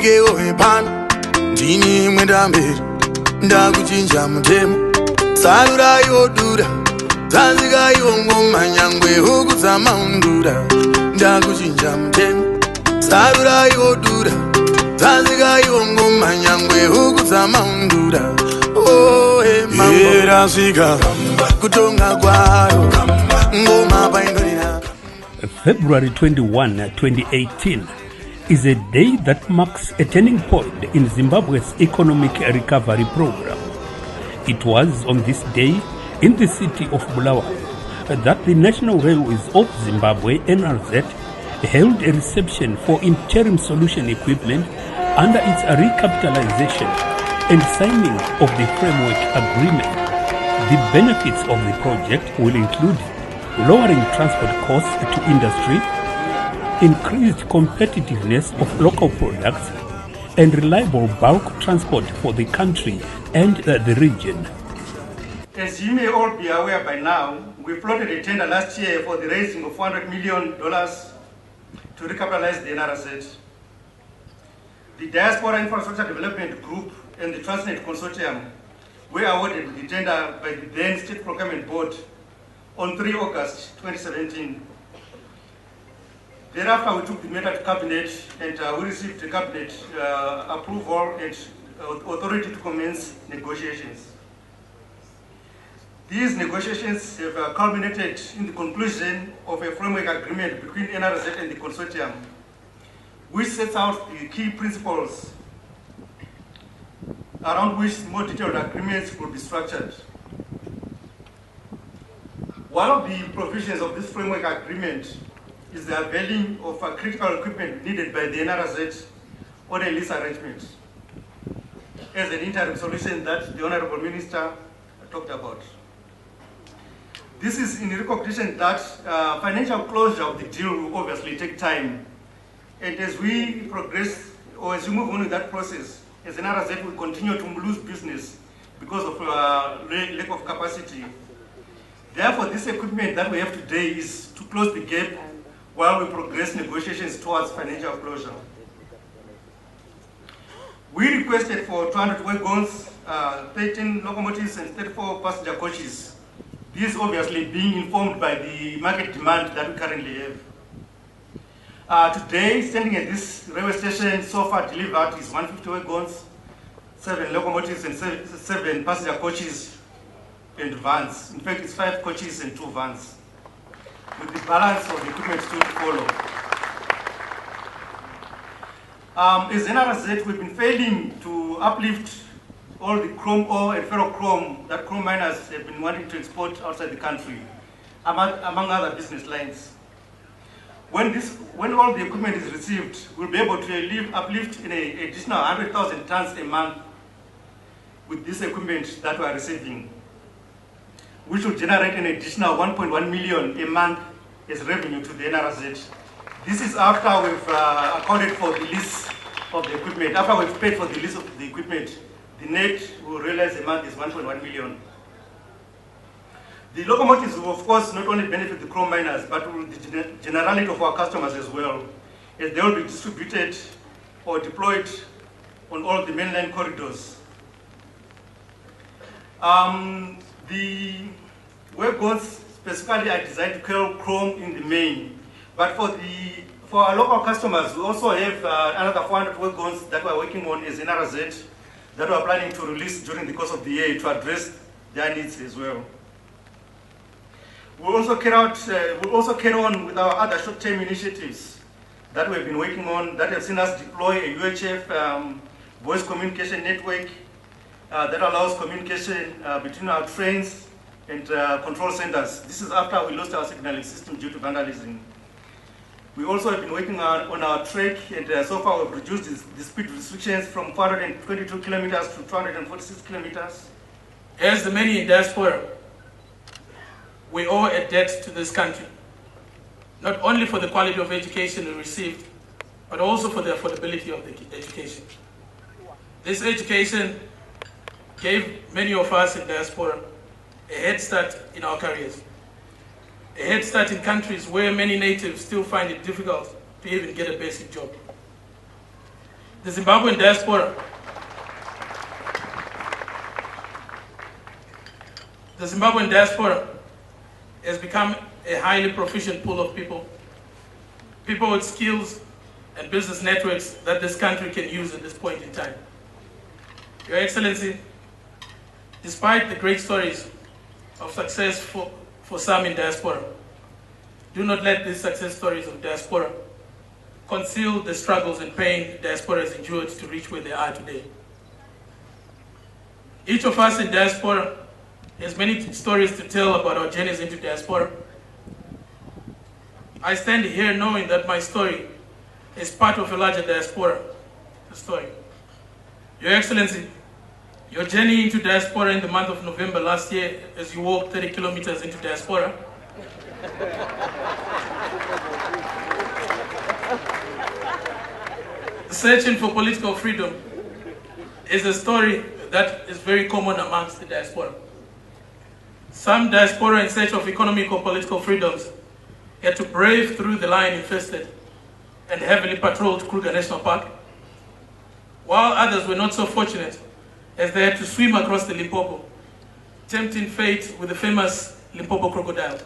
Ndike oepana ndini mwendamberi ndakuchinja mutemo sarura yodura zanzika yongoma nyangwe huku dzamaundura ndakuchinja mutemo sarura yodura zanzika yongoma nyangwe huku dzamaundura oe mambo rasvika kutonga kwaro ngoma paindorina. February 21, 2018 is a day that marks a turning point in Zimbabwe's economic recovery program. It was on this day in the city of Bulawayo that the National Railways of Zimbabwe, NRZ, held a reception for interim solution equipment under its recapitalization and signing of the framework agreement. The benefits of the project will include lowering transport costs to industry, increased competitiveness of local products, and reliable bulk transport for the country and the region. As you may all be aware by now, we floated a tender last year for the raising of $400 million to recapitalize the NRZ. The Diaspora Infrastructure Development Group and the Transnet Consortium were awarded the tender by the then State Procurement Board on 3 August 2017. Thereafter, we took the matter to Cabinet and we received the Cabinet approval and authority to commence negotiations. These negotiations have culminated in the conclusion of a framework agreement between NRZ and the consortium, which sets out the key principles around which more detailed agreements will be structured. One of the provisions of this framework agreement is the availing of critical equipment needed by the NRZ on a lease arrangement as an interim solution that the Honorable Minister talked about. This is in recognition that financial closure of the deal will obviously take time. And as we progress, or as we move on with that process, as NRZ will continue to lose business because of lack of capacity. Therefore, this equipment that we have today is to close the gap while we progress negotiations towards financial closure. We requested for 200 wagons, 13 locomotives and 34 passenger coaches. This obviously being informed by the market demand that we currently have. Today, standing at this railway station, so far delivered is 150 wagons, 7 locomotives and 7 passenger coaches and vans. In fact, it's 5 coaches and 2 vans, with the balance of the equipment still to follow. As NRZ, we've been failing to uplift all the chrome ore and ferrochrome that chrome miners have been wanting to export outside the country, among other business lines. When all the equipment is received, we'll be able to uplift an additional 100,000 tons a month with this equipment that we are receiving, which will generate an additional 1.1 million a month as revenue to the NRZ. This is after we've accounted for the lease of the equipment. After we've paid for the lease of the equipment, the net we'll realize a month is 1.1 million. The locomotives will, of course, not only benefit the chrome miners, but will the generality of our customers as well, as they will be distributed or deployed on all the mainline corridors. The wagons specifically are designed to carry chrome in the main, but for our local customers, we also have another 400 wagons that we're working on as NRZ that we're planning to release during the course of the year to address their needs as well. We'll also carry on with our other short-term initiatives that we've been working on that have seen us deploy a UHF voice communication network that allows communication between our trains and control centers. This is after we lost our signaling system due to vandalism. We also have been working on our track, and so far we've reduced the speed restrictions from 422 kilometers to 246 kilometers. As the many in diaspora, we owe a debt to this country, not only for the quality of education we received, but also for the affordability of the education. This education gave many of us in diaspora a head start in our careers, a head start in countries where many natives still find it difficult to even get a basic job. The Zimbabwean diaspora has become a highly proficient pool of people with skills and business networks that this country can use at this point in time. Your Excellency, despite the great stories of success for some in diaspora, do not let these success stories of diaspora conceal the struggles and pain diaspora has endured to reach where they are today. Each of us in diaspora has many stories to tell about our journeys into diaspora. I stand here knowing that my story is part of a larger diaspora story. Your Excellency, your journey into diaspora in the month of November last year, as you walked 30 kilometers into diaspora, searching for political freedom is a story that is very common amongst the diaspora. Some diaspora in search of economic or political freedoms had to brave through the lion-infested and heavily patrolled Kruger National Park, while others were not so fortunate as they had to swim across the Limpopo, tempting fate with the famous Limpopo crocodile.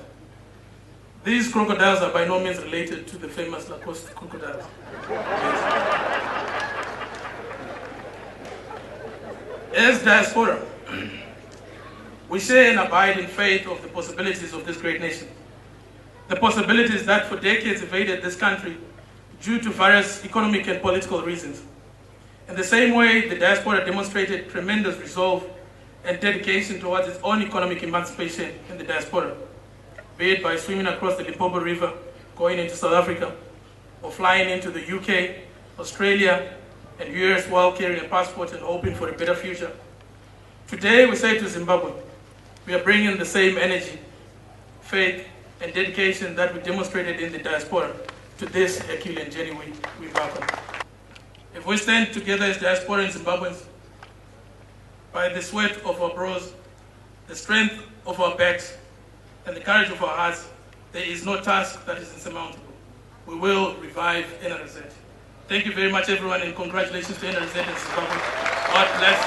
These crocodiles are by no means related to the famous Lacoste crocodiles. As diaspora, we share and abide in faith of the possibilities of this great nation. The possibilities that for decades evaded this country due to various economic and political reasons. In the same way, the diaspora demonstrated tremendous resolve and dedication towards its own economic emancipation in the diaspora, be it by swimming across the Limpopo River, going into South Africa, or flying into the UK, Australia, and US while carrying a passport and hoping for a better future. Today, we say to Zimbabwe, we are bringing the same energy, faith, and dedication that we demonstrated in the diaspora to this Herculean journey we embark on. If we stand together as diaspora and Zimbabweans, by the sweat of our brows, the strength of our backs, and the courage of our hearts, there is no task that is insurmountable. We will revive NRZ. Thank you very much, everyone, and congratulations to NRZ and Zimbabwe. God bless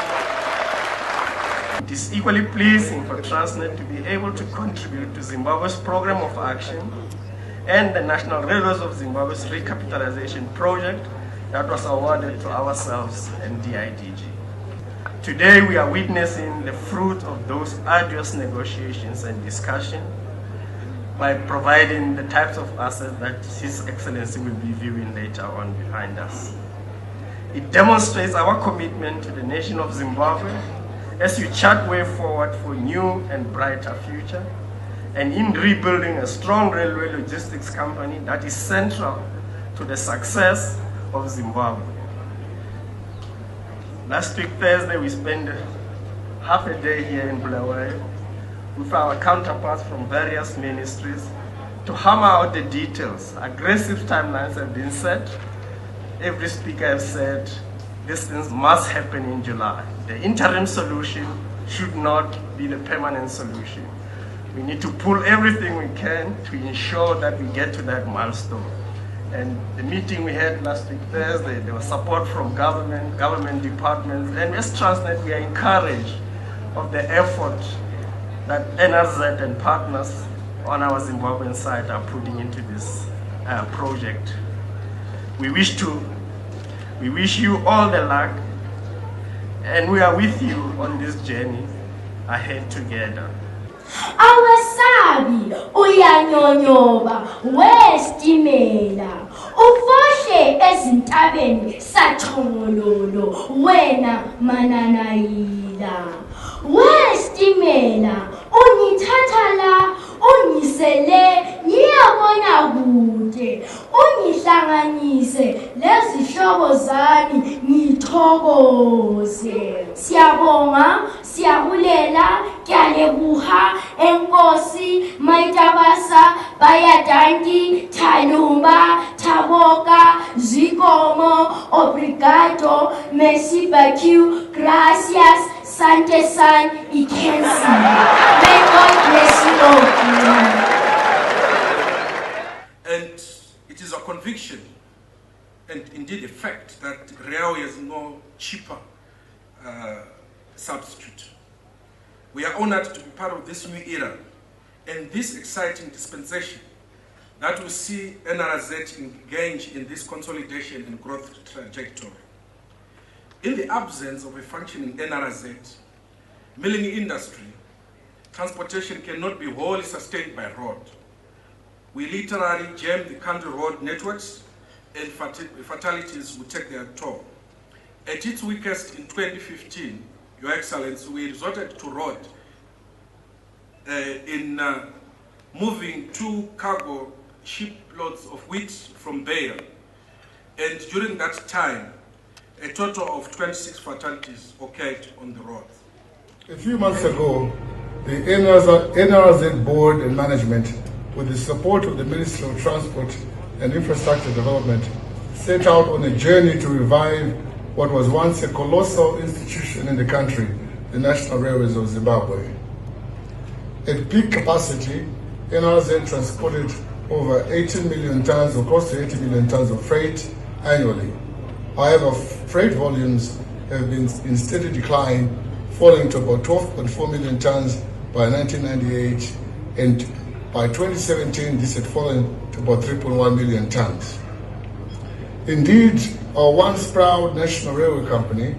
you. It is equally pleasing for Transnet to be able to contribute to Zimbabwe's program of action and the National Railways of Zimbabwe's Recapitalization project that was awarded to ourselves and DIDG. Today we are witnessing the fruit of those arduous negotiations and discussion by providing the types of assets that His Excellency will be viewing later on behind us. It demonstrates our commitment to the nation of Zimbabwe as we chart way forward for a new and brighter future, and in rebuilding a strong railway logistics company that is central to the success of Zimbabwe. Last week, Thursday, we spent half a day here in Bulawayo with our counterparts from various ministries to hammer out the details. Aggressive timelines have been set. Every speaker has said these things must happen in July. The interim solution should not be the permanent solution. We need to pull everything we can to ensure that we get to that milestone. And the meeting we had last week Thursday, there was support from government departments, and as Transnet, we are encouraged of the effort that NRZ and partners on our Zimbabwean side are putting into this project. We wish you all the luck, and we are with you on this journey ahead together. Awasabi uyanyonyoba westimela ufoshe ezintabeni sathongololo wena mananayila westimela ungithatha la ungisele ngiyabona kude ungihlanganise lezihlobo zami ngithokoze siyabonga siyabulela kyalebuha enkosi maitabasa bayadanti thalumba taboka zikomo obrigado merci beaucoup gracias sante san ikensi. May God bless you all. And it is a conviction and indeed indeed a fact that rail is no cheaper substitute. We are honored to be part of this new era and this exciting dispensation that will see NRZ engage in this consolidation and growth trajectory. In the absence of a functioning NRZ, milling industry, transportation cannot be wholly sustained by road. We literally jam the country road networks and fatalities will take their toll. At its weakest in 2015, Your Excellency, we resorted to road in moving 2 cargo shiploads of wheat from Beira. And during that time, a total of 26 fatalities occurred on the road. A few months ago, the NRZ board and management, with the support of the Ministry of Transport and Infrastructure Development, set out on a journey to revive what was once a colossal institution in the country, the National Railways of Zimbabwe. At peak capacity, NRZ transported over 18 million tons or close to 80 million tons of freight annually. However, freight volumes have been in steady decline, falling to about 12.4 million tons by 1998, and by 2017 this had fallen to about 3.1 million tons. Indeed, our once proud National Railway Company,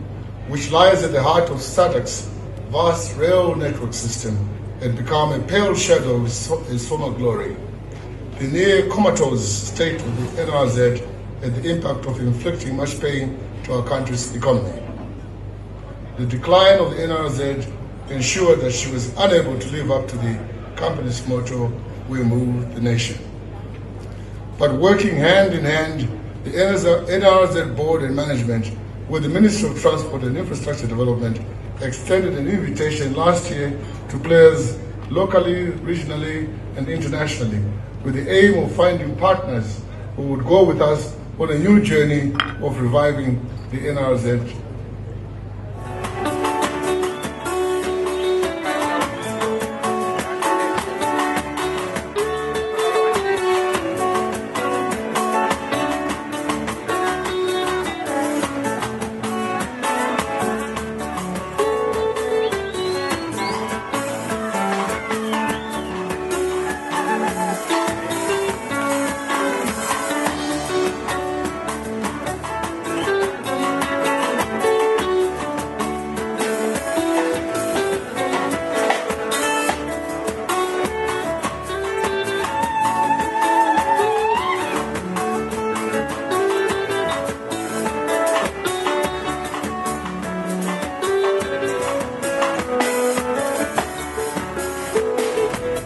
which lies at the heart of SADC's vast rail network system, had become a pale shadow of its former glory. The near comatose state of the NRZ had the impact of inflicting much pain to our country's economy. The decline of the NRZ ensured that she was unable to live up to the company's motto, "We move the nation." But working hand in hand, the NRZ board and management, with the Ministry of Transport and Infrastructure Development, extended an invitation last year to players locally, regionally, and internationally, with the aim of finding partners who would go with us on a new journey of reviving the NRZ.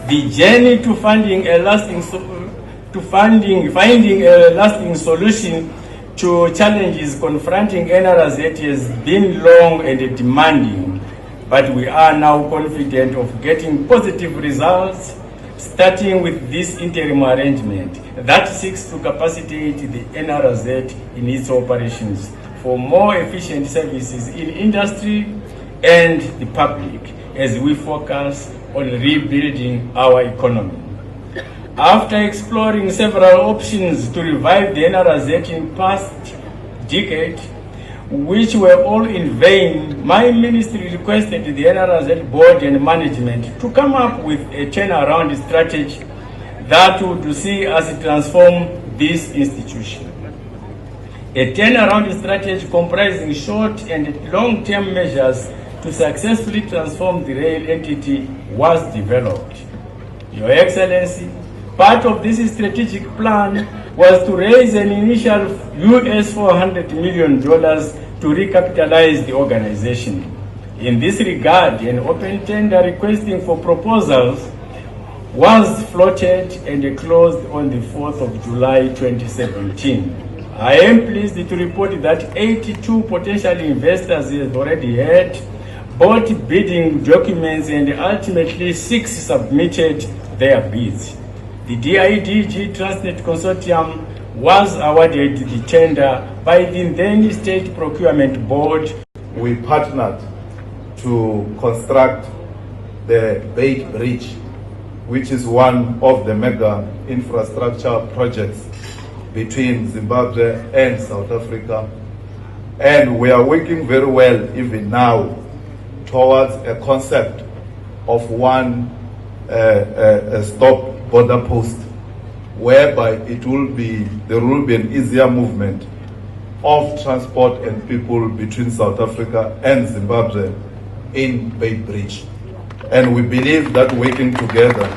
The journey to finding a lasting solution to challenges confronting NRZ has been long and demanding, but we are now confident of getting positive results, starting with this interim arrangement that seeks to capacitate the NRZ in its operations for more efficient services in industry and the public as we focus on rebuilding our economy. After exploring several options to revive the NRZ in past decade, which were all in vain, my ministry requested the NRZ board and management to come up with a turnaround strategy that would see us transform this institution. A turnaround strategy comprising short and long-term measures to successfully transform the rail entity was developed. Your Excellency, part of this strategic plan was to raise an initial US $400 million to recapitalize the organization. In this regard, an open tender requesting for proposals was floated and closed on the 4th of July 2017. I am pleased to report that 82 potential investors have already had bought bidding documents and ultimately 6 submitted their bids. The DIDG Transnet Consortium was awarded the tender by the then State Procurement Board. We partnered to construct the Bay Bridge, which is one of the mega infrastructure projects between Zimbabwe and South Africa. And we are working very well even now towards a concept of one stop border post, whereby there will be an easier movement of transport and people between South Africa and Zimbabwe in Bay Bridge. And we believe that working together,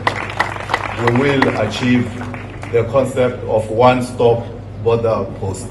we will achieve the concept of one-stop border post.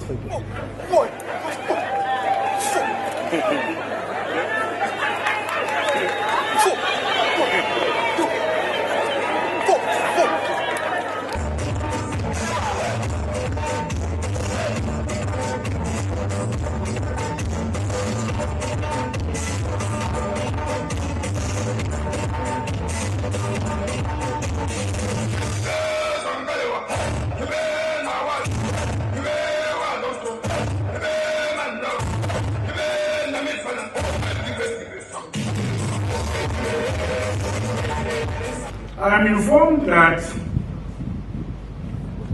I am informed that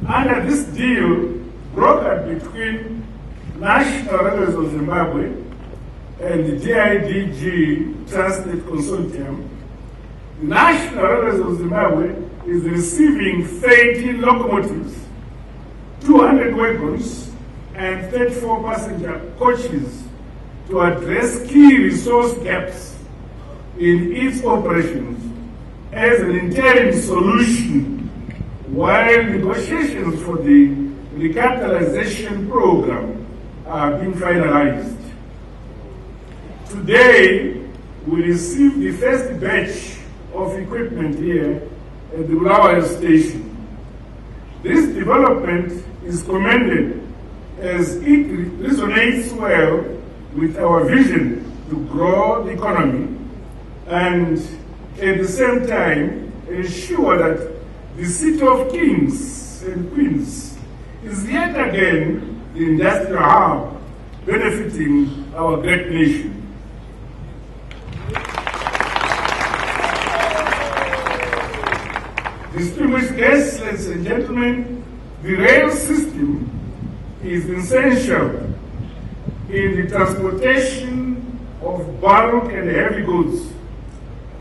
under this deal brokered between National Railways of Zimbabwe and the DIDG Transnet Consortium, the National Railways of Zimbabwe is receiving 30 locomotives, 200 wagons, and 34 passenger coaches to address key resource gaps in its operations as an interim solution while negotiations for the recapitalization program are being finalized. Today, we received the first batch of equipment here at the Bulawayo station. This development is commended as it resonates well with our vision to grow the economy and at the same time ensure that the city of kings and queens is yet again the industrial hub benefiting our great nation. Distinguished guests, ladies and gentlemen, the rail system is essential in the transportation of bulk and heavy goods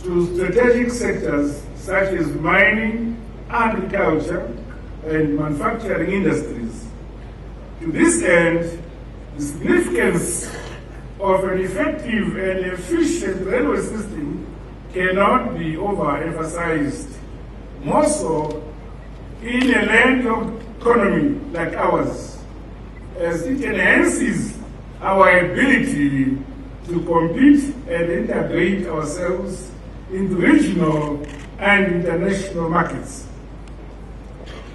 to strategic sectors such as mining, agriculture, and manufacturing industries. To this end, the significance of an effective and efficient railway system cannot be overemphasized. More so in a land economy like ours, as it enhances our ability to compete and integrate ourselves into regional and international markets.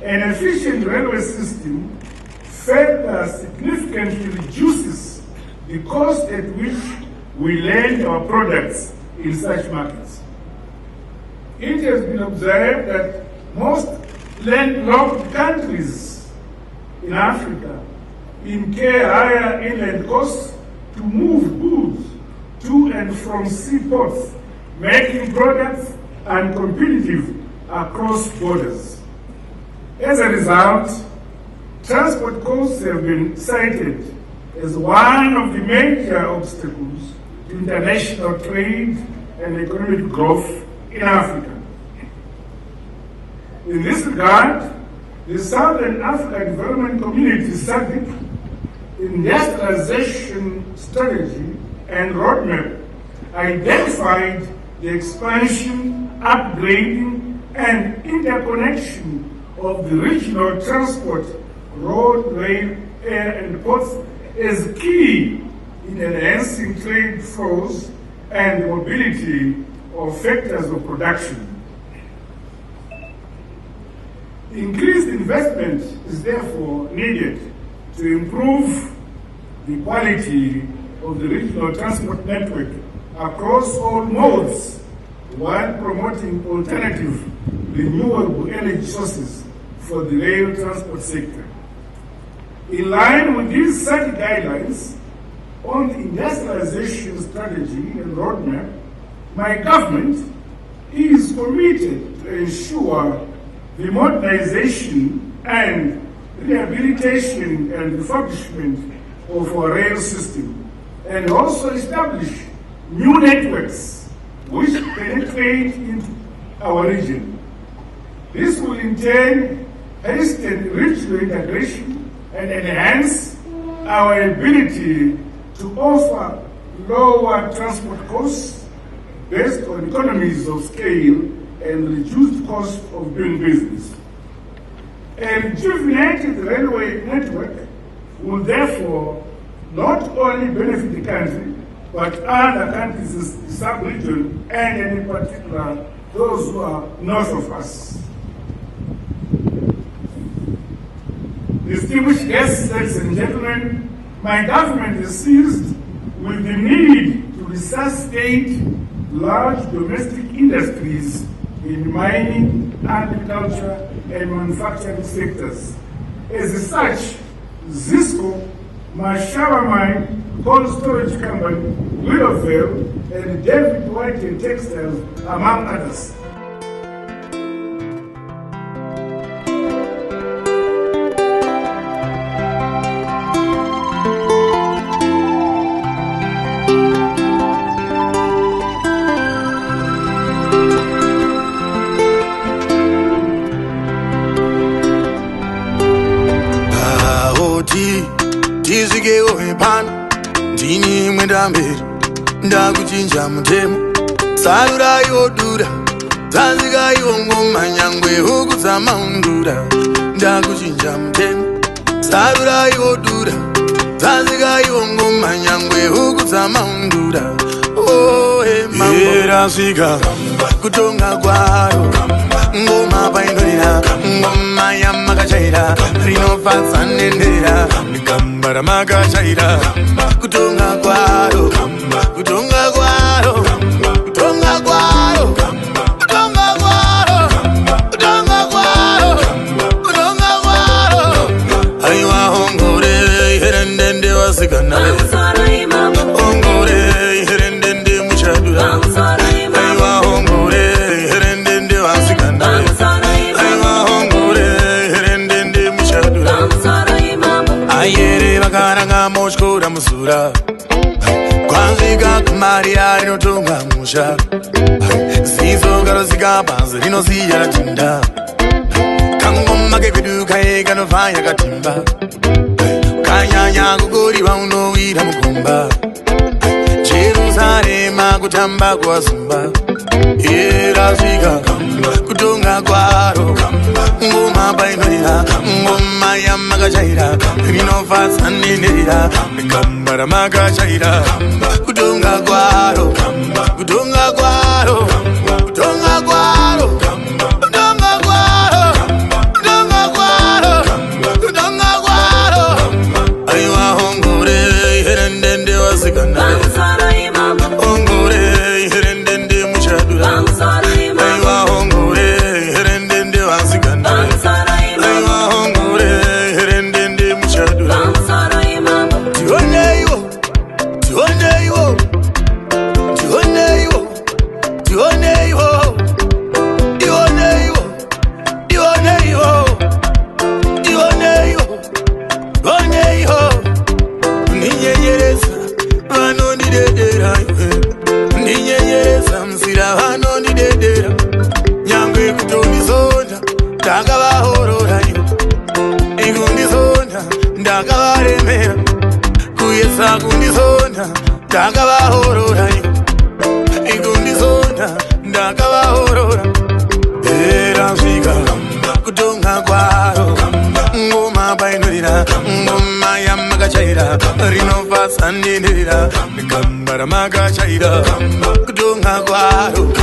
An efficient railway system further significantly reduces the cost at which we land our products in such markets. It has been observed that most landlocked countries in Africa incur higher inland costs to move goods to and from seaports, making products uncompetitive across borders. As a result, transport costs have been cited as one of the major obstacles to international trade and economic growth in Africa. In this regard, the Southern Africa Development Community SADC industrialization strategy and roadmap identified the expansion, upgrading, and interconnection of the regional transport, road, rail, air, and ports as key in enhancing trade flows and mobility of factors of production. Increased investment is therefore needed to improve the quality of the regional transport network across all modes while promoting alternative renewable energy sources for the rail transport sector. In line with these set guidelines on the industrialization strategy and roadmap, my government is committed to ensure the modernization and rehabilitation and refurbishment of our rail system, and also establish new networks which penetrate into our region. This will in turn hasten regional integration and enhance our ability to offer lower transport costs based on economies of scale and reduced cost of doing business. A rejuvenated railway network will therefore not only benefit the country, but other countries in the sub-region, and in particular, those who are north of us. Distinguished guests, ladies and gentlemen, my government is seized with the need to resuscitate large domestic industries in mining, agriculture, and manufacturing sectors. As such, Zisco, Mashaba Mine, Cold Storage Company, Willowvale, and David White and Textiles, among others. Tizikewo pano ndini mwenda mberi ndakuchinja mutemo sarura yodura tanzika yongoma nyangwe huku dzamaundura ndakuchinja mutemo sarura yodura tanzika yongoma nyangwe huku dzamaundura erasvika kutonga kwaro ngoma paindorira ngoma yamakachaira rinofadza nendera gamba ramakachaira kutonga kwaro kutonga kwaro kutonga kwaro kutonga kwaro kutonga kwaro kutonga kwaro aiwa hongore herendende wasikana hongore herendende muchadura aiwa hongore herendende wasikana aiwa hongore herendende muchadura ayere vakaranga motyora muzura kwanzika kumarira rinotonga musha zizo karosika bhazi rinosiya ratinda kangoma kekweduka kanovhaya katimba kanyanya kukoriva unowira mugomba Jerusarema kutamba kwazumba erasvika kutonga kwaro ngoma paindorira ngoma yamakachaira rinofadza nendera gamba ramakachaira kutonga kwaro kutonga kwaro kutonga kwaro kutonga kwaro kutonga kwaro kutonga kwaro aiwa hongore herendende wasikana hongore herendende muchadura aiwa hongore herendende wasikana aiwa hongore herendende muchadura tioneiwo tioneiwo tioneiwo tioneiwo tioneiwo tioneiwo tioneiwo tioneiwo ninyenyereza vanondidedera ninyenyereza mzira vanondidedera nyangwe kutondizonda ndakavahorora ikundizonda ndakavaremera kuyesa kundizonda ndakavahorora ikundizonda ndakavahorora erasvika kutonga kwaro ngoma paindorira ngoma yamakachaira rinofadza nendera gamba ramakachaira kutonga kwaro